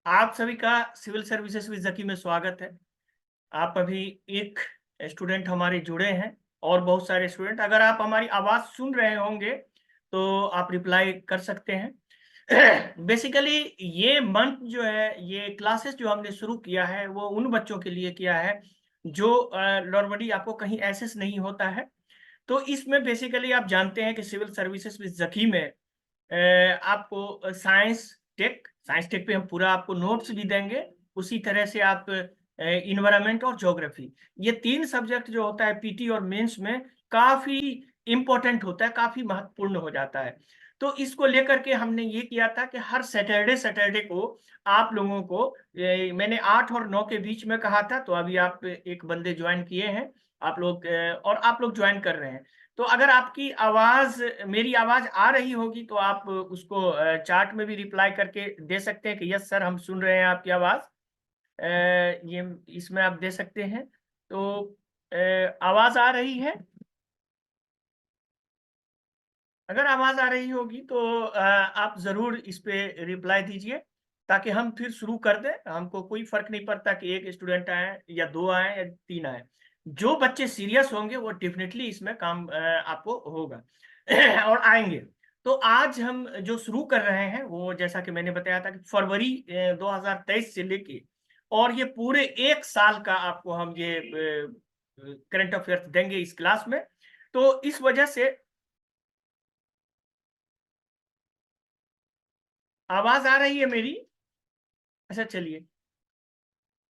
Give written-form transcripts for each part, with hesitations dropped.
आप सभी का सिविल सर्विसेज विद ज़की में स्वागत है। आप अभी एक स्टूडेंट हमारे जुड़े हैं और बहुत सारे स्टूडेंट अगर आप हमारी आवाज़ सुन रहे होंगे, तो आप रिप्लाई कर सकते हैं। बेसिकली ये मंथ जो है, ये क्लासेस जो हमने शुरू किया है, वो उन बच्चों के लिए किया है, जो नॉर्मली आपको कहीं एक्सेस नहीं होता है। तो इसमें बेसिकली आप जानते हैं कि सिविल सर्विसेज विद ज़की में आपको साइंस टेक पे हम पूरा आपको नोट्स भी देंगे। उसी तरह से आप एनवायरनमेंट और ज्योग्राफी, ये 3 सब्जेक्ट जो होता है पीटी और मेंस में काफ़ी इम्पोर्टेंट होता है, काफ़ी महत्वपूर्ण हो जाता है। तो इसको लेकर के हमने ये किया था कि हर सैटरडे को आप लोगों को मैंने 8 और 9 के बीच में कहा था, तो अभी आप एक बंदे जॉइन किए हैं, आप लोग और आप लोग जॉइन कर रहे हैं। तो अगर आपकी आवाज़ मेरी आवाज़ आ रही होगी तो आप उसको चैट में भी रिप्लाई करके दे सकते हैं कि यस सर हम सुन रहे हैं आपकी आवाज़। ये इसमें आप दे सकते हैं। तो आवाज़ आ रही है? अगर आवाज़ आ रही होगी तो आप ज़रूर इस पे रिप्लाई दीजिए, ताकि हम फिर शुरू कर दें। हमको कोई फ़र्क नहीं पड़ता कि 1 स्टूडेंट आए या 2 आए या 3 आए। जो बच्चे सीरियस होंगे वो डेफ़िनिटली इसमें काम आपको होगा और आएँगे। तो आज हम जो शुरू कर रहे हैं वो जैसा कि मैंने बताया था कि फरवरी 2023 से लेके और ये पूरे 1 साल का आपको हम ये करंट अफ़ेयर्स देंगे इस क्लास में। तो इस वजह से आवाज़ आ रही है मेरी? अच्छा चलिए,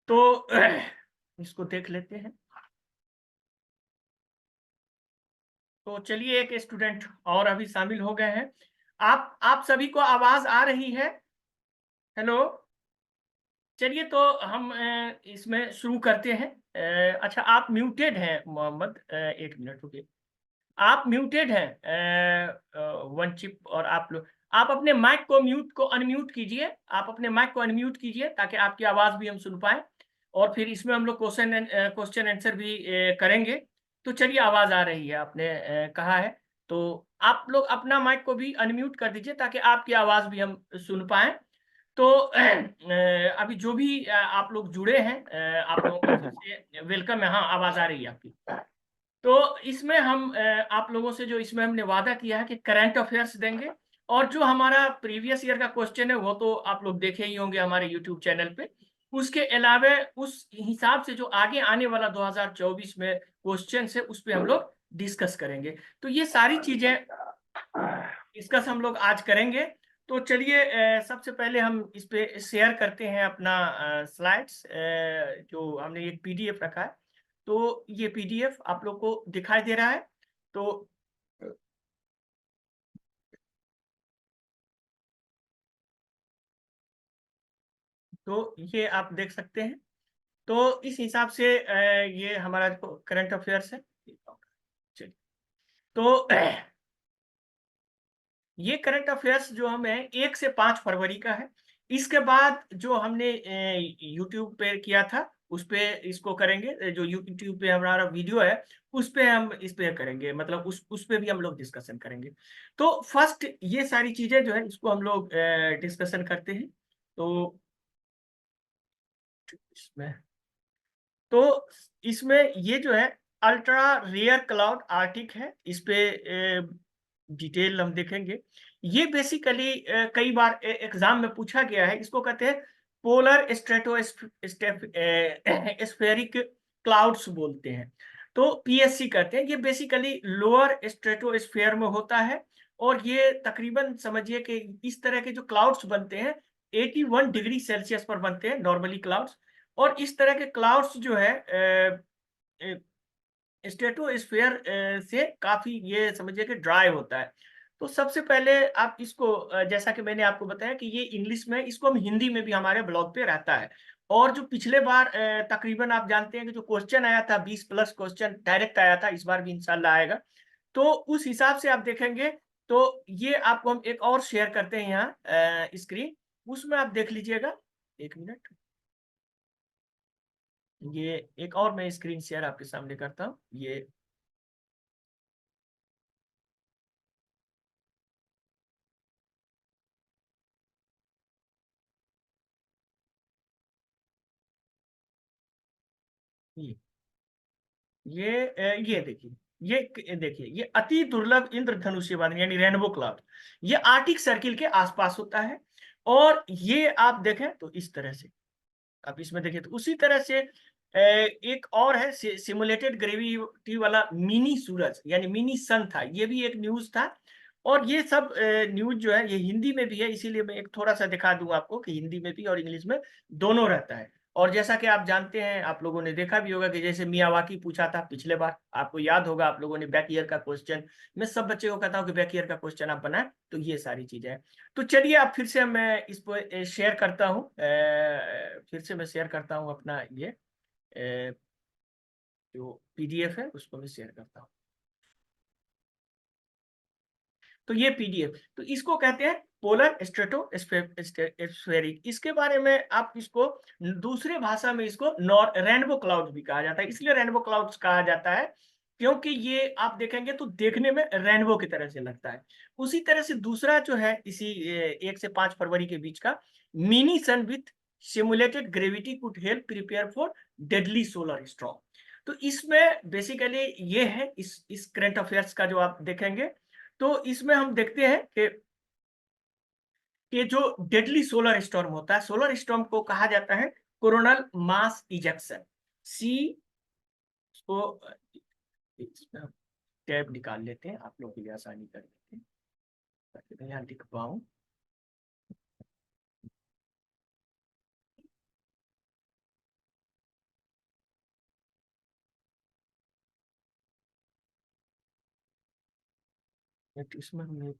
तो इसको देख लेते हैं। तो चलिए एक स्टूडेंट और अभी शामिल हो गए हैं। आप सभी को आवाज़ आ रही है? हेलो? चलिए तो हम इसमें शुरू करते हैं। अच्छा आप म्यूटेड हैं मोहम्मद, 1 मिनट रुकिए। आप म्यूटेड हैं वन चिप और आप अपने माइक को अनम्यूट कीजिए। आप अपने माइक को अनम्यूट कीजिए ताकि आपकी आवाज़ भी हम सुन पाएँ और फिर इसमें हम लोग क्वेश्चन आंसर भी करेंगे। तो चलिए आवाज़ आ रही है आपने कहा है, तो आप लोग अपना माइक को भी अनम्यूट कर दीजिए ताकि आपकी आवाज़ भी हम सुन पाएँ। तो अभी जो भी आप लोग जुड़े हैं, आप लोगों को फिर से वेलकम है। हाँ, आवाज़ आ रही है आपकी। तो इसमें हम आप लोगों से जो इसमें हमने वादा किया है कि करंट अफेयर्स देंगे और जो हमारा प्रीवियस ईयर का क्वेश्चन है वो तो आप लोग देखे ही होंगे हमारे यूट्यूब चैनल पे। उसके अलावा उस हिसाब से जो आगे आने वाला 2024 में क्वेश्चन है उस पे हम लोग डिस्कस करेंगे। तो ये सारी चीजें डिस्कस हम लोग आज करेंगे। तो चलिए सबसे पहले हम इस पे शेयर करते हैं अपना स्लाइड्स, जो हमने एक पीडीएफ रखा है। तो ये पीडीएफ आप लोग को दिखाई दे रहा है। तो ये आप देख सकते हैं। तो इस हिसाब से ये हमारा करंट अफेयर्स है। चलिए, तो ये करंट अफेयर्स जो हमें 1 से 5 फरवरी का है। इसके बाद जो हमने यूट्यूब पे किया था, उस पे इसको करेंगे। जो यूट्यूब पे हमारा वीडियो है, उस पे हम इस पे करेंगे, मतलब उस पे भी हम लोग डिस्कशन करेंगे। तो फर्स्ट ये सारी चीज़ें जो है इसको हम लोग डिस्कशन करते हैं। तो इसमें तो इसमें ये जो है अल्ट्रा रेयर क्लाउड आर्टिक है, इस पे डिटेल हम देखेंगे। ये बेसिकली कई बार एग्जाम में पूछा गया है। इसको कहते हैं पोलर स्फेरिक क्लाउड्स बोलते हैं। तो पीएससी कहते हैं। ये बेसिकली लोअर स्ट्रेटोस्फेयर में होता है और ये तकरीबन समझिए कि इस तरह के जो क्लाउड्स बनते हैं 81 डिग्री सेल्सियस पर बनते हैं नॉर्मली क्लाउड्स। और इस तरह के क्लाउड्स जो है स्ट्रेटोस्फेयर से काफी ये समझिए कि ड्राई होता है। तो सबसे पहले आप इसको जैसा कि मैंने आपको बताया कि ये इंग्लिश में, इसको हम हिंदी में भी हमारे ब्लॉग पे रहता है। और जो पिछले बार तकरीबन आप जानते हैं कि जो क्वेश्चन आया था 20 प्लस क्वेश्चन डायरेक्ट आया था, इस बार भी इंशाल्लाह आएगा। तो उस हिसाब से आप देखेंगे तो ये आपको हम एक और शेयर करते हैं यहाँ स्क्रीन, उसमें आप देख लीजिएगा। 1 मिनट, ये एक और मैं स्क्रीन शेयर आपके सामने करता हूँ। ये ये देखिए, ये देखिए, ये अति दुर्लभ इंद्रधनुषीय बादल यानी रेनबो क्लाउड, ये आर्टिक सर्किल के आसपास होता है। और ये आप देखें तो इस तरह से, आप इसमें देखिए तो उसी तरह से एक और है सिमुलेटेड ग्रेविटी वाला मिनी सूरज यानी मिनी सन था, ये भी एक न्यूज था। और ये सब न्यूज जो है ये हिंदी में भी है, इसीलिए मैं एक थोड़ा सा दिखा दूं आपको कि हिंदी में भी और इंग्लिश में दोनों रहता है। और जैसा कि आप जानते हैं, आप लोगों ने देखा भी होगा कि जैसे मियावाकी पूछा था पिछले बार, आपको याद होगा, आप लोगों ने बैक ईयर का क्वेश्चन, मैं सब बच्चे को कहता हूँ कि बैक ईयर का क्वेश्चन आप बनाए, तो ये सारी चीजें हैं। तो चलिए अब फिर से मैं इसको शेयर करता हूँ, फिर से मैं शेयर करता हूँ अपना ये जो पीडीएफ है उसको मैं शेयर करता हूँ। तो ये पीडीएफ, तो इसको कहते हैं पोलर स्ट्रेटोस्फेरिक। इसके बारे में आप इसको दूसरे भाषा में इसको रेनबो क्लाउड्स भी कहा जाता है। इसलिए रेनबो क्लाउड्स कहा जाता है क्योंकि ये आप देखेंगे तो देखने में रेनबो की तरह से लगता है। उसी तरह से दूसरा जो है इसी 1 से 5 फरवरी के बीच का, mini sun with simulated gravity could help prepare for deadly solar storm. तो इसमें बेसिकली ये है, इस करंट अफेयर्स का जो आप देखेंगे तो इसमें हम देखते हैं कि जो डेडली सोलर स्टॉर्म होता है, सोलर स्टॉर्म को कहा जाता है कोरोनल मास इजेक्शन। सी को इसमें हम टैब निकाल लेते हैं, आप लोगों के लिए आसानी कर देते हैं ताकि मैं यहाँ लिख पाऊँ। तो इसमें हम एक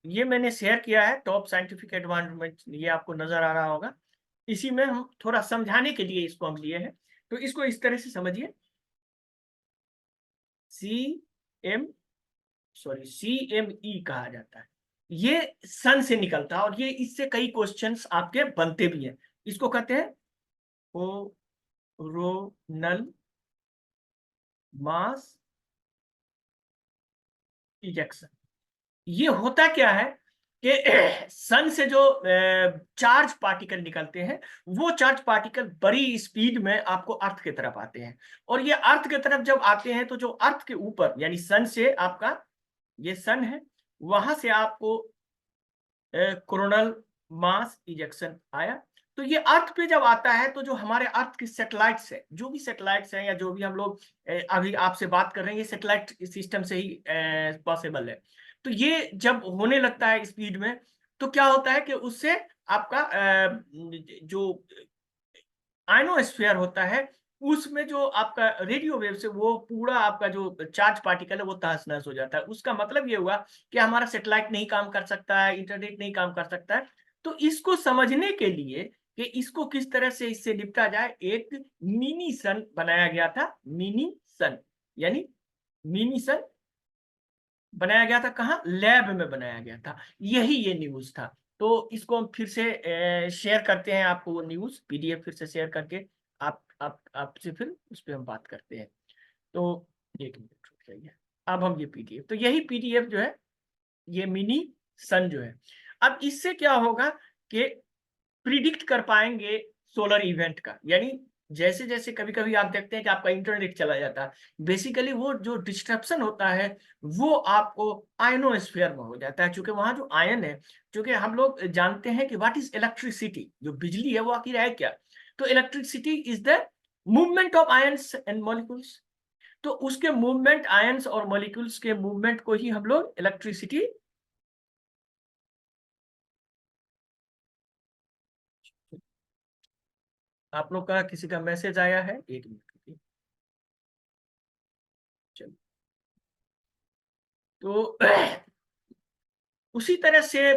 ये मैंने शेयर किया है टॉप साइंटिफिक एडवांसमेंट, ये आपको नजर आ रहा होगा। इसी में हम थोड़ा समझाने के लिए इसको हम लिए हैं, तो इसको इस तरह से समझिए। सी एम CME कहा जाता है, ये सन से निकलता है और ये इससे कई क्वेश्चंस आपके बनते भी हैं। इसको कहते हैं कोरोनल मास इजेक्शन। ये होता क्या है कि सन से जो चार्ज पार्टिकल निकलते हैं, वो चार्ज पार्टिकल बड़ी स्पीड में आपको अर्थ की तरफ आते हैं। और ये अर्थ की तरफ जब आते हैं तो जो अर्थ के ऊपर यानी सन से आपका, ये सन है, वहां से आपको कोरोनल मास इजेक्शन आया। तो ये अर्थ पे जब आता है तो जो हमारे अर्थ की सैटेलाइट्स है, जो भी सैटेलाइट्स हैं या जो भी हम लोग अभी आपसे बात कर रहे हैं, ये सैटेलाइट सिस्टम से ही पॉसिबल है। तो ये जब होने लगता है स्पीड में, तो क्या होता है कि उससे आपका जो आयनोस्फीयर होता है, उसमें जो आपका रेडियो वेव से वो पूरा आपका जो चार्ज पार्टिकल है वो तहस नहस हो जाता है। उसका मतलब ये हुआ कि हमारा सैटेलाइट नहीं काम कर सकता है, इंटरनेट नहीं काम कर सकता है। तो इसको समझने के लिए कि इसको किस तरह से इससे निपटा जाए, एक मिनी सन बनाया गया था। मिनी सन यानी मिनी सन बनाया गया था, कहाँ, लैब में बनाया गया था। यही ये न्यूज था। तो इसको हम फिर से शेयर करते हैं आपको, वो न्यूज पीडीएफ फिर से शेयर करके आप आपसे फिर उस पर हम बात करते हैं। तो एक मिनट रुक जाइए, अब हम ये पीडीएफ, तो यही पीडीएफ जो है ये मिनी सन जो है, अब इससे क्या होगा कि प्रिडिक्ट कर पाएंगे सोलर इवेंट का। यानी जैसे जैसे कभी कभी आप देखते हैं कि आपका इंटरनेट चला जाता है, बेसिकली वो जो डिस्ट्रप्शन होता है वो आपको आयनोस्फीयर में हो जाता है, क्योंकि वहां जो आयन है, क्योंकि हम लोग जानते हैं कि व्हाट इज इलेक्ट्रिसिटी, जो बिजली है वो आखिर है क्या। तो electricity is the movement of ions and molecules. तो उसके मूवमेंट, आयंस और मॉलिक्यूल्स के मूवमेंट को ही हम लोग इलेक्ट्रिसिटी। आप लोग का किसी का मैसेज आया है, एक मिनट। चलो, तो उसी तरह से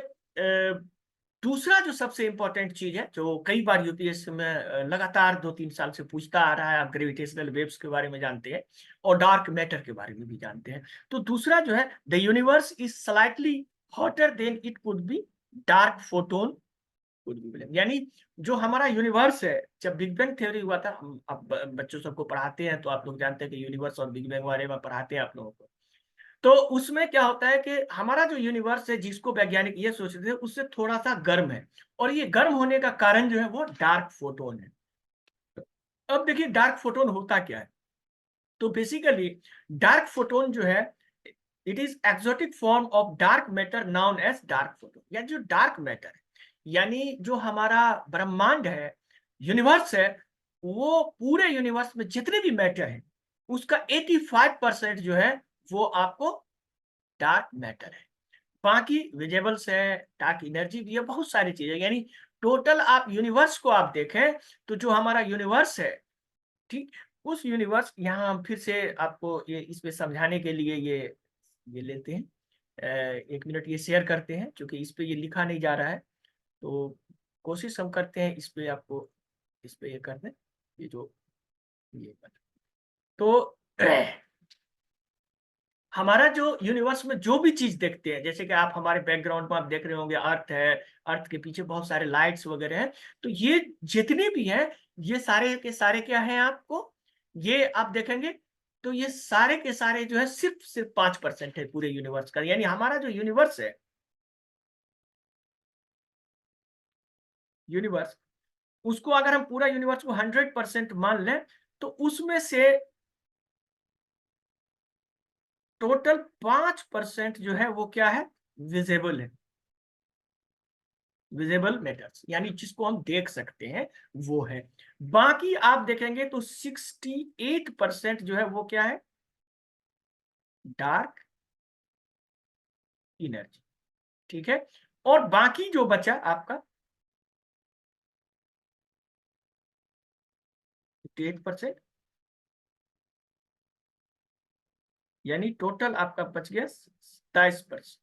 दूसरा जो सबसे इंपॉर्टेंट चीज है, जो कई बार यूपीएससी में लगातार 2-3 साल से पूछता आ रहा है, आप ग्रेविटेशनल वेव्स के बारे में जानते हैं और डार्क मैटर के बारे में भी जानते हैं। तो दूसरा जो है, the universe is slightly hotter then it could be, dark photon could be black. यानी जो हमारा यूनिवर्स है, जब बिग बैंग थ्योरी हुआ था, हम अब बच्चों सबको पढ़ाते हैं तो आप लोग जानते हैं कि यूनिवर्स और बिग बैंग बारे में पढ़ाते हैं आप लोगों को। तो उसमें क्या होता है कि हमारा जो यूनिवर्स है, जिसको वैज्ञानिक ये सोचते थे, उससे थोड़ा-सा गर्म है, और ये गर्म होने का कारण जो है वो डार्क फोटोन है। अब देखिए डार्क फोटोन होता क्या है? तो बेसिकली डार्क फोटोन जो है, it is exotic form of dark matter known as dark photon. या जो डार्क मैटर है, यानी जो हमारा ब्रह्मांड है, यूनिवर्स है, वो पूरे यूनिवर्स में जितने भी मैटर है, उसका 85% जो है वो आपको डार्क मैटर है। बाकी विजिबल्स है, डार्क एनर्जी भी है, बहुत सारी चीजें, यानी टोटल आप यूनिवर्स को आप देखें, तो जो हमारा यूनिवर्स है, ठीक, उस यूनिवर्स, यहाँ हम फिर से आपको ये इसमें समझाने के लिए ये लेते हैं, 1 मिनट ये शेयर करते हैं, क्योंकि इस पे ये लिखा नहीं जा रहा है, तो कोशिश हम करते हैं इस पे आपको, इस पे ये कर दें, ये जो ये तो हमारा जो यूनिवर्स में जो भी चीज देखते हैं, जैसे कि आप हमारे बैकग्राउंड में आप देख रहे होंगे, अर्थ है, अर्थ के पीछे बहुत सारे लाइट्स वगैरह हैं, तो ये जितने भी हैं, ये सारे के सारे क्या हैं आपको, ये आप देखेंगे, तो ये सारे के सारे जो है सिर्फ 5% है पूरे यूनिवर्स का। यानी हमारा जो यूनिवर्स है, यूनिवर्स, उसको अगर हम पूरा यूनिवर्स को 100% मान लें, तो उसमें से टोटल 5% जो है वो क्या है, विजिबल है, विजिबल मैटर्स, यानी जिसको हम देख सकते हैं वो है। बाकी आप देखेंगे तो 68% जो है वो क्या है, डार्क एनर्जी, ठीक है। और बाकी जो बचा आपका 8%, यानी टोटल आपका बच गया 27%।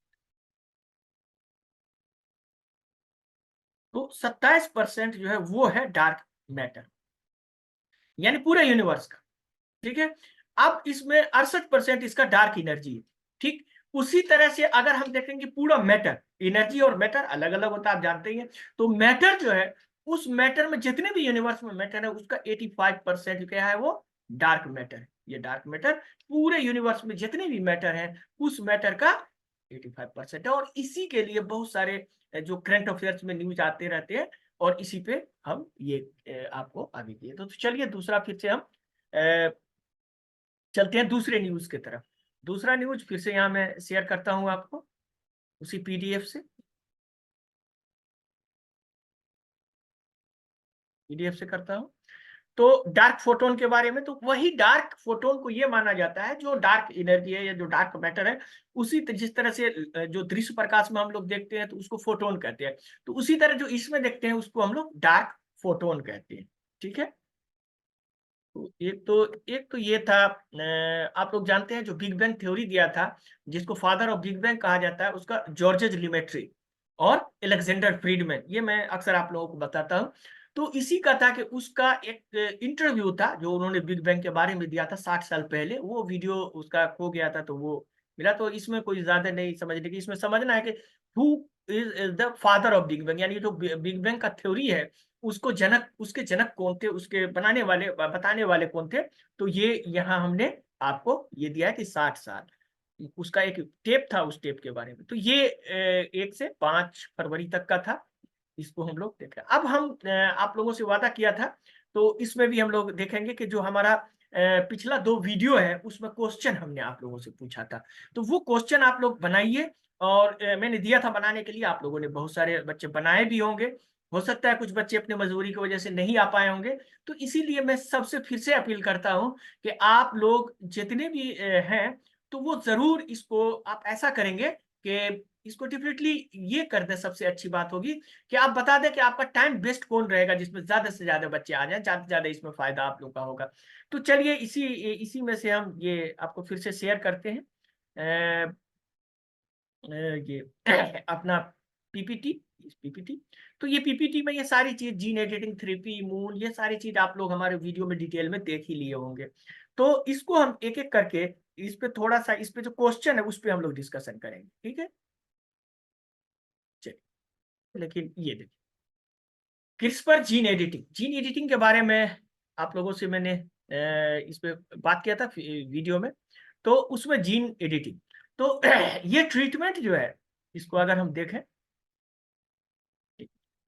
तो 27% जो है वो है डार्क मैटर, यानी पूरे यूनिवर्स का, ठीक है। अब इसमें 68% इसका डार्क एनर्जी है, ठीक। उसी तरह से अगर हम देखेंगे पूरा मैटर, एनर्जी और मैटर अलग अलग होता है, आप जानते ही हैं। तो मैटर जो है, उस मैटर में जितने भी यूनिवर्स में मैटर है, उसका 85% क्या है, वो डार्क मैटर है। ये डार्क मैटर पूरे यूनिवर्स में जितने भी मैटर है, उस मैटर का 85% है। और इसी के लिए बहुत सारे जो करंट अफेयर्स में न्यूज आते रहते हैं, और इसी पे हम ये आपको आगे दिए। तो चलिए दूसरा फिर से हम चलते हैं दूसरे न्यूज की तरफ। दूसरा न्यूज फिर से यहाँ मैं शेयर करता हूँ आपको, उसी पीडीएफ से, पीडीएफ से करता हूँ। तो डार्क फोटोन के बारे में, तो वही डार्क फोटोन को ये माना जाता है जो डार्क एनर्जी है या जो डार्क मैटर है, उसी जिस तरह से जो दृश्य प्रकाश में हम लोग देखते हैं तो उसको फोटोन कहते हैं, तो उसी तरह जो इसमें देखते हैं उसको हम लोग डार्क फोटोन कहते हैं, ठीक है। तो एक तो ये था, आप लोग जानते हैं जो बिग बैंग थ्योरी दिया था, जिसको फादर ऑफ बिग बैंग कहा जाता है, उसका जॉर्जेज लिमेट्री और अलेक्जेंडर फ्रीडमैन, ये मैं अक्सर आप लोगों को बताता हूँ। तो इसी का था कि उसका एक इंटरव्यू था जो उन्होंने बिग बैंग के बारे में दिया था 60 साल पहले, वो वीडियो उसका खो गया था, तो वो मिला। तो इसमें कोई ज्यादा नहीं समझने की, इसमें समझना है कि who is the father of big bang, यानी जो बिग बैंग का थ्योरी है, उसको जनक, उसके जनक कौन थे, उसके बनाने वाले, बताने वाले कौन थे। तो ये यहाँ हमने आपको ये दिया है कि 60 साल, उसका एक टेप था, उस टेप के बारे में। तो ये 1 से 5 फरवरी तक का था, इसको हम लोग देख रहे हैं। अब हम आप लोगों से वादा किया था, तो इसमें भी हम लोग देखेंगे कि जो हमारा पिछला 2 वीडियो है, उसमें क्वेश्चन हमने आप लोगों से पूछा था, तो वो क्वेश्चन आप लोग बनाइए। और मैंने दिया था बनाने के लिए, आप लोगों ने बहुत सारे बच्चे बनाए भी होंगे, हो सकता है कुछ बच्चे अपने मजबूरी की वजह से नहीं आ पाए होंगे। तो इसीलिए मैं सबसे फिर से अपील करता हूं कि आप लोग जितने भी हैं, तो वो जरूर इसको आप ऐसा करेंगे कि इसको डेफिनेटली ये कर दें। सबसे अच्छी बात होगी कि आप बता दें कि आपका टाइम बेस्ट कौन रहेगा, जिसमें ज्यादा से ज्यादा बच्चे आ जाएं, ज्यादा से ज्यादा इसमें फायदा आप लोग का होगा। तो चलिए इसी इसी में से हम ये आपको फिर से शेयर करते हैं, ये अपना पीपीटी, पीपीटी। तो ये पीपीटी में ये सारी चीज, जीन एडिटिंग, थेरेपी, मून, ये सारी चीज आप लोग हमारे वीडियो में डिटेल में देख ही लिए होंगे। तो इसको हम एक एक करके, इस पे थोड़ा सा, इस पे जो क्वेश्चन है उस पे हम लोग डिस्कशन करेंगे, ठीक है। चलिए, लेकिन ये देखिए, CRISPR gene editing, gene editing के बारे में आप लोगों से मैंने इस पे बात किया था वीडियो में। तो उसमें जीन एडिटिंग, तो ये ट्रीटमेंट जो है, इसको अगर हम देखें,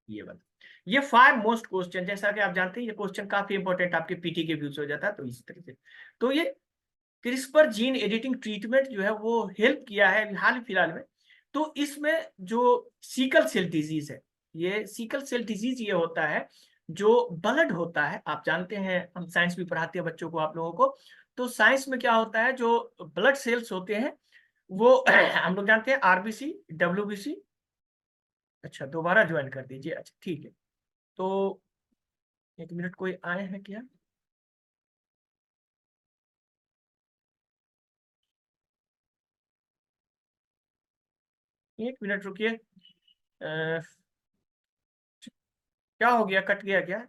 ये वाला, ये 5 मोस्ट क्वेश्चन, जैसा कि आप जानते हैं ये क्वेश्चन काफी इंपॉर्टेंट आपके पीटी के व्यू से हो जाता है, तो इस तरह से तो ये क्रिस्पर जीन एडिटिंग ट्रीटमेंट जो है वो हेल्प किया है हाल फिलहाल में। तो इसमें जो सिकल सेल डिजीज है, ये सिकल सेल डिजीज ये होता है जो ब्लड होता है, आप जानते हैं हम साइंस भी पढ़ाते हैं बच्चों को, आप लोगों को। तो साइंस में क्या होता है, जो ब्लड सेल्स होते हैं वो हम लोग जानते हैं आरबीसी, डब्ल्यूबीसी। अच्छा, दोबारा ज्वाइन कर दीजिए, अच्छा ठीक है। तो एक मिनट, कोई आए हैं क्या? एक मिनट रुकिए। क्या हो गया, कट गया क्या?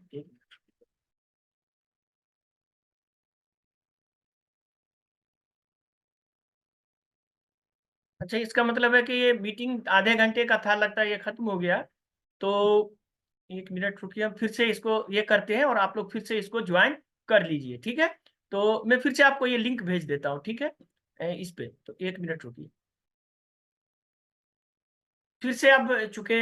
अच्छा, इसका मतलब है कि ये मीटिंग आधे घंटे का था, लगता है ये खत्म हो गया। तो एक मिनट रुकिए, हम फिर से इसको ये करते हैं और आप लोग फिर से इसको ज्वाइन कर लीजिए, ठीक है? तो मैं फिर से आपको ये लिंक भेज देता हूँ, ठीक है? इस पे तो एक मिनट रुकिए। फिर से अब चूंकि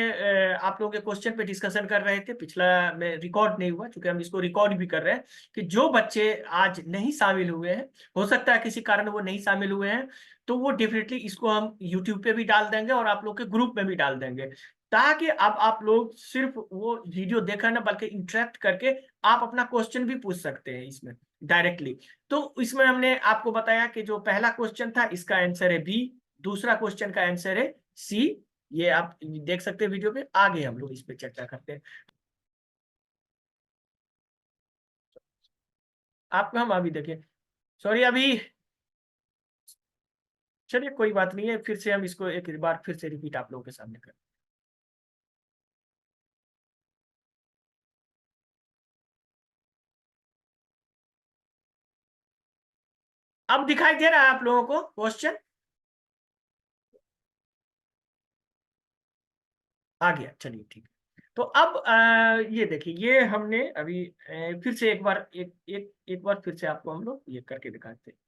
आप लोगों के क्वेश्चन पे डिस्कशन कर रहे थे, पिछला में रिकॉर्ड नहीं हुआ, चूंकि हम इसको रिकॉर्ड भी कर रहे हैं, कि जो बच्चे आज नहीं शामिल हुए हैं, हो सकता है किसी कारण वो नहीं शामिल हुए हैं, तो वो डेफिनेटली इसको हम यूट्यूब पे भी डाल देंगे और आप लोग के ग्रुप में भी डाल देंगे, ताकि अब आप लोग सिर्फ वो वीडियो देखा ना, बल्कि इंटरेक्ट करके आप अपना क्वेश्चन भी पूछ सकते हैं इसमें डायरेक्टली। तो इसमें हमने आपको बताया कि जो पहला क्वेश्चन था इसका आंसर है बी, दूसरा क्वेश्चन का आंसर है सी। ये आप देख सकते हैं वीडियो पे, आगे हम लोग इस पे चर्चा करते हैं। आपको हम अभी देखें, सॉरी अभी, चलिए कोई बात नहीं है, फिर से हम इसको एक बार फिर से रिपीट आप लोगों के सामने करें। अब दिखाई दे रहा है आप लोगों को क्वेश्चन? आ गया, चलिए ठीक है। तो अब ये देखिए, ये हमने अभी फिर से एक बार एक बार फिर से आपको हम लोग ये करके दिखाते हैं।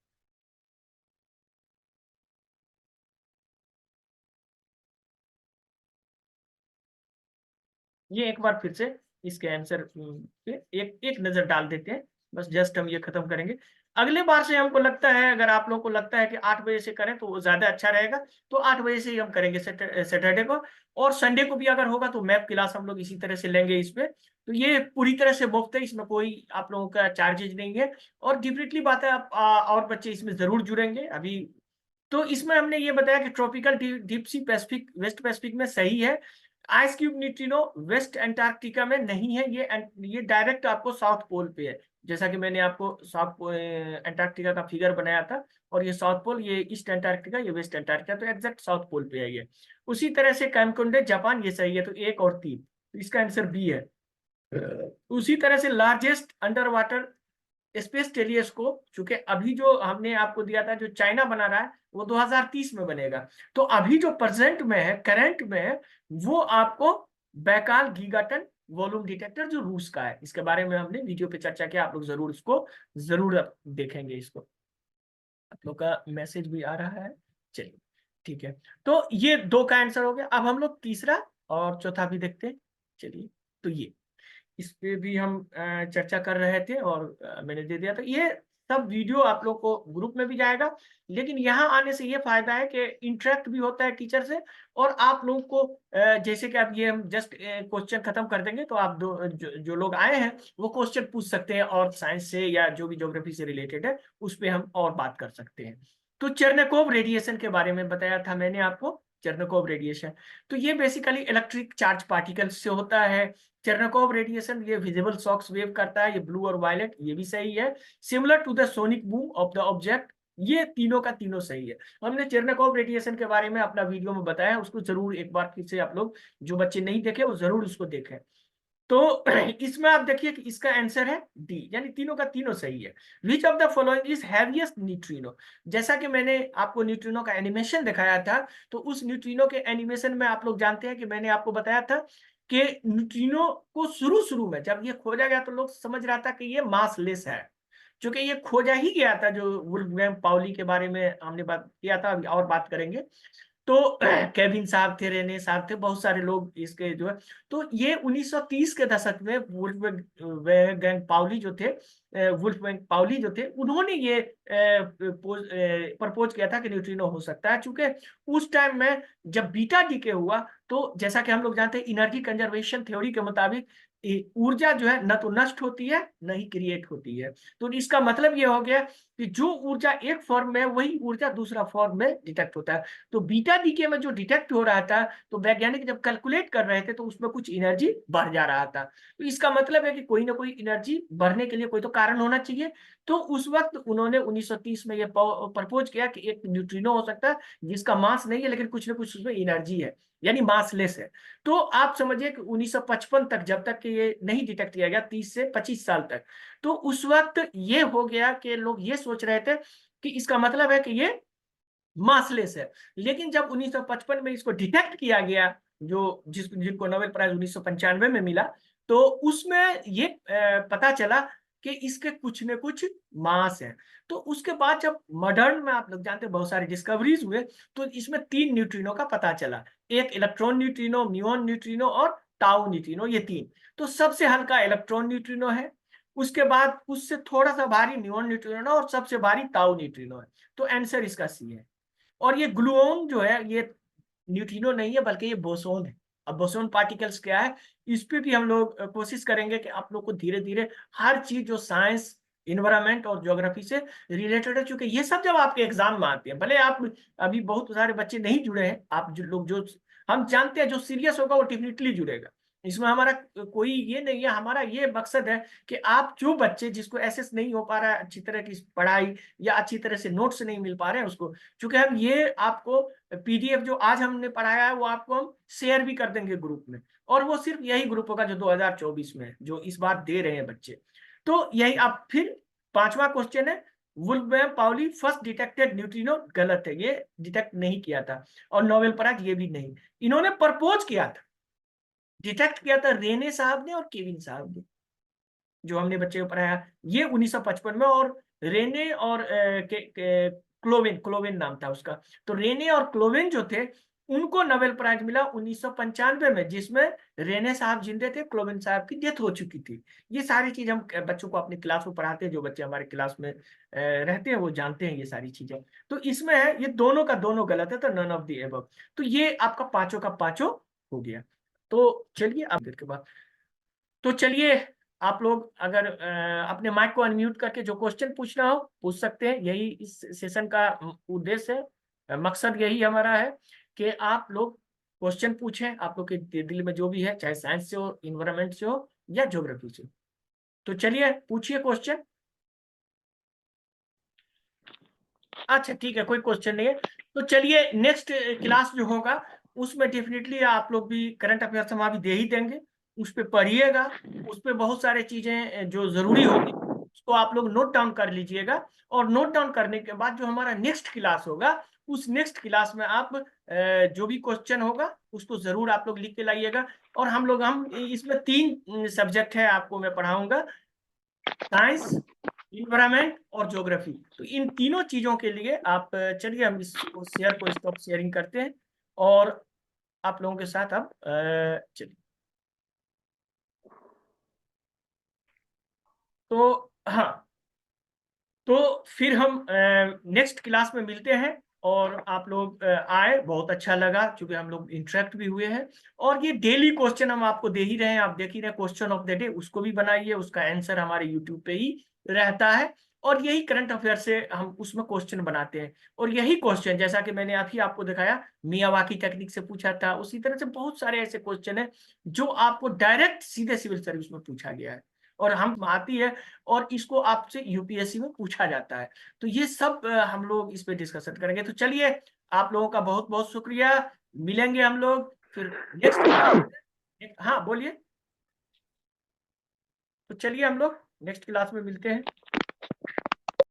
ये एक बार फिर से इसके आंसर पे एक एक नजर डाल देते हैं, बस जस्ट हम ये खत्म करेंगे। अगले बार से हमको लगता है, अगर आप लोगों को लगता है कि 8 बजे से करें तो वो ज्यादा अच्छा रहेगा, तो 8 बजे से ही हम करेंगे सैटरडे को। और संडे को भी अगर होगा तो मैथ क्लास हम लोग इसी तरह से लेंगे इस पे। तो ये पूरी तरह से मुफ्त है, इसमें कोई आप लोगों का चार्जेज नहीं है। और डिफरेंटली बात है, आप और बच्चे इसमें जरूर जुड़ेंगे अभी। तो इसमें हमने ये बताया कि tropical deep sea Pacific, west Pacific में सही है। Ice cube neutrino west Antarctica में नहीं है, ये डायरेक्ट आपको साउथ पोल पे है। जैसा कि मैंने आपको साउथ अंटार्कटिका का फिगर बनाया था, और ये साउथ पोल, ये ईस्ट अंटार्कटिका, ये वेस्ट अंटार्कटिका, तो एग्जैक्ट साउथ पोल पे है ये। उसी तरह से कैमकुंडे जापान, ये सही है, तो 1 और 3, तो इसका आंसर बी है। उसी तरह से largest under water space telescope, चूंकि अभी जो हमने आपको दिया था जो चाइना बना रहा है वो 2030 में बनेगा, तो अभी जो प्रेजेंट में है, करंट में है, वो आपको बैकाल गीगाटन वॉल्यूम डिटेक्टर जो रूस का है, इसके बारे में हमने वीडियो पे चर्चा किया, आप लोग जरूर इसको जरूर देखेंगे इसको। आप लोग का मैसेज भी आ रहा है, चलिए ठीक है। तो ये 2 का आंसर हो गया, अब हम लोग तीसरा और चौथा भी देखते हैं। चलिए, तो ये इस पे भी हम चर्चा कर रहे थे, और मैंने दे दिया था ये सब वीडियो, आप लोग को ग्रुप में भी जाएगा। लेकिन यहाँ आने से ये फायदा है कि इंटरेक्ट भी होता है टीचर से, और आप लोग को जैसे कि आप ये हम जस्ट क्वेश्चन खत्म कर देंगे, तो आप जो लोग आए हैं वो क्वेश्चन पूछ सकते हैं, और साइंस से या जो भी ज्योग्राफी से रिलेटेड है उस पर हम और बात कर सकते हैं। तो चेरनोकोव रेडिएशन के बारे में बताया था मैंने आपको। चेरनोकोव रेडिएशन, तो ये बेसिकली इलेक्ट्रिक चार्ज पार्टिकल्स से होता है। चेरनोकोव रेडिएशन ये विजिबल शॉक्स वेव करता है, ये ब्लू और वायलेट, ये भी सही है। Similar to the sonic boom of the object, ये तीनों का तीनों सही है। हमने चेरनोकोव रेडिएशन के बारे में अपना वीडियो में बताया, उसको जरूर एक बार फिर से आप लोग, जो बच्चे नहीं देखे वो जरूर उसको देखें। तो इसमें आप देखिए कि इसका आंसर है डी, यानी तीनों का तीनों सही है। Which of the following is heaviest neutrino, जैसा कि मैंने आपको न्यूट्रिनो का एनिमेशन दिखाया था, तो उस न्यूट्रिनो के एनिमेशन में आप लोग जानते हैं कि मैंने आपको बताया था कि न्यूट्रिनो को शुरू शुरू में जब ये खोजा गया तो लोग समझ रहा था कि ये मासलेस है, क्योंकि ये खोजा ही गया था, जो वुल्फ्गंग पाउली के बारे में हमने बात किया था, अभी और बात करेंगे। तो केविन साहब थे, रेने साहब थे, बहुत सारे लोग इसके जो है। तो ये 1930 के दशक में वुल्फ्गंग पाउली जो थे, वुल्फ्गंग पाउली जो थे, उन्होंने ये प्रपोज किया था कि न्यूट्रिनो हो सकता है। चूंकि उस टाइम में जब बीटा डीके हुआ, तो जैसा कि हम लोग जानते हैं एनर्जी कंजर्वेशन थ्योरी के मुताबिक ऊर्जा जो है न तो नष्ट होती है न ही क्रिएट होती है। तो इसका मतलब ये हो गया कि जो ऊर्जा एक फॉर्म में है वही ऊर्जा दूसरा फॉर्म में डिटेक्ट होता है। तो बीटा डीके में जो डिटेक्ट हो रहा था, तो वैज्ञानिक जब कैलकुलेट कर रहे थे तो उसमें कुछ एनर्जी बढ़ जा रहा था। तो इसका मतलब है कि कोई ना कोई एनर्जी बढ़ने के लिए कोई तो कारण होना चाहिए। तो उस वक्त उन्होंने 1930 में ये प्रपोज किया कि एक न्यूट्रिनो हो सकता है जिसका मास नहीं है लेकिन कुछ ना कुछ उसमें एनर्जी है, यानी मासलेस है। तो आप समझिए कि 1955 तक, जब तक कि ये नहीं डिटेक्ट किया गया, 30 से 25 साल तक, तो उस वक्त ये हो गया कि लोग ये सोच रहे थे कि इसका मतलब है कि ये मासलेस है। लेकिन जब 1955 में इसको डिटेक्ट किया गया, जिनको नोबेल प्राइज 1995 में मिला, तो उसमें ये पता चला कि इसके कुछ न कुछ मास है। तो उसके बाद जब मॉडर्न में आप लोग जानते हैं बहुत सारे डिस्कवरीज हुए, तो इसमें 3 न्यूट्रिनो का पता चला। एक इलेक्ट्रॉन न्यूट्रिनो, म्यूऑन न्यूट्रिनो और टाउ न्यूट्रिनो, ये 3। तो सबसे हल्का इलेक्ट्रॉन न्यूट्रिनो है, उसके बाद उससे थोड़ा सा भारी न्यूऑन न्यूट्रिनो और सबसे भारी टाउ न्यूट्रिनो है। तो आंसर इसका सी है। और ये ग्लूओन जो है, ये न्यूट्रिनो नहीं है बल्कि ये बोसोन है। अब बोसोन पार्टिकल्स क्या है, इस पे भी हम लोग कोशिश करेंगे कि आप लोग को धीरे धीरे हर चीज जो साइंस, इन्वायरमेंट और ज्योग्राफी से रिलेटेड है, चूंकि ये सब जब आपके एग्जाम में आते हैं, भले आप अभी बहुत सारे बच्चे नहीं जुड़े हैं, आप जो लोग जो हम जानते हैं जो सीरियस होगा वो डेफिनेटली जुड़ेगा। इसमें हमारा कोई ये नहीं है, हमारा ये मकसद है कि आप जो बच्चे जिसको एसेस नहीं हो पा रहा है अच्छी तरह की पढ़ाई, या अच्छी तरह से नोट्स नहीं मिल पा रहे हैं उसको, चूंकि हम ये आपको पीडीएफ जो आज हमने पढ़ाया है वो आपको हम शेयर भी कर देंगे ग्रुप में, और वो सिर्फ यही ग्रुप होगा जो 2024 में है, जो इस बार दे रहे हैं बच्चे। तो यही आप फिर 5वां क्वेश्चन है, वुल्फ्गंग पाउली फर्स्ट डिटेक्टेड न्यूट्रिनो, गलत है, ये डिटेक्ट नहीं किया था, और नोबेल प्राइज ये भी नहीं। इन्होंने प्रपोज किया था, डिटेक्ट किया था रेने साहब ने और केविन साहब ने, जो हमने बच्चे को पढ़ाया ये 1955 में। और रेने और क्लोवेन, क्लोवेन नाम था उसका। तो रेने और क्लोवेन जो थे उनको नोबेल प्राइज मिला 1995 में, जिसमें रेने साहब जिंदे थे, क्लोवेन साहब की डेथ हो चुकी थी। ये सारी चीज हम बच्चों को अपनी क्लास में पढ़ाते हैं, जो बच्चे हमारे क्लास में रहते हैं वो जानते हैं ये सारी चीजें। तो इसमें है ये दोनों का दोनों गलत है, तो नन ऑफ द एबव। तो ये आपका पांचों का पांचों हो गया। तो चलिए अब के बाद, तो चलिए आप लोग अगर अपने माइक को अनम्यूट करके जो क्वेश्चन पूछना हो पूछ सकते हैं। यही इस सेशन का उद्देश्य है, मकसद यही हमारा है कि आप लोग क्वेश्चन पूछें, आप लोग के दिल में जो भी है, चाहे साइंस से हो, इन्वायरमेंट से हो या ज्योग्राफी से। तो चलिए पूछिए क्वेश्चन। अच्छा ठीक है, कोई क्वेश्चन नहीं है। तो चलिए नेक्स्ट क्लास जो होगा उसमें डेफिनेटली आप लोग भी करंट अफेयर्स हम अभी दे ही देंगे, उस पर पढ़िएगा। उस पर बहुत सारे चीजें जो जरूरी होगी उसको आप लोग नोट डाउन कर लीजिएगा। और नोट डाउन करने के बाद जो हमारा नेक्स्ट क्लास होगा, उस नेक्स्ट क्लास में आप जो भी क्वेश्चन होगा उसको जरूर आप लोग लिख के लाइएगा। और हम इसमें 3 सब्जेक्ट है आपको मैं पढ़ाऊंगा, साइंस, इन्वायरमेंट और ज्योग्राफी। तो इन तीनों चीजों के लिए आप चलिए हम इसको शेयर को स्टॉप शेयरिंग करते हैं, और आप लोगों के साथ अब चलिए। तो हाँ, तो फिर हम नेक्स्ट क्लास में मिलते हैं। और आप लोग आए, बहुत अच्छा लगा क्योंकि हम लोग इंटरेक्ट भी हुए हैं। और ये डेली क्वेश्चन हम आपको दे ही रहे हैं, आप देख ही रहे हैं, क्वेश्चन ऑफ द डे उसको भी बनाइए, उसका आंसर हमारे यूट्यूब पे ही रहता है। और यही करंट अफेयर से हम उसमें क्वेश्चन बनाते हैं। और यही क्वेश्चन जैसा कि मैंने अभी आपको दिखाया मियावाकी टेक्निक से पूछा था, उसी तरह से बहुत सारे ऐसे क्वेश्चन हैं जो आपको डायरेक्ट सीधे सिविल सर्विस में पूछा गया है, और हम आती है, और इसको आपसे यूपीएससी में पूछा जाता है। तो ये सब हम लोग इस पे डिस्कशन करेंगे। तो चलिए आप लोगों का बहुत बहुत शुक्रिया, मिलेंगे हम लोग फिर नेक्स्ट। हाँ बोलिए। तो चलिए हम लोग नेक्स्ट क्लास में मिलते हैं।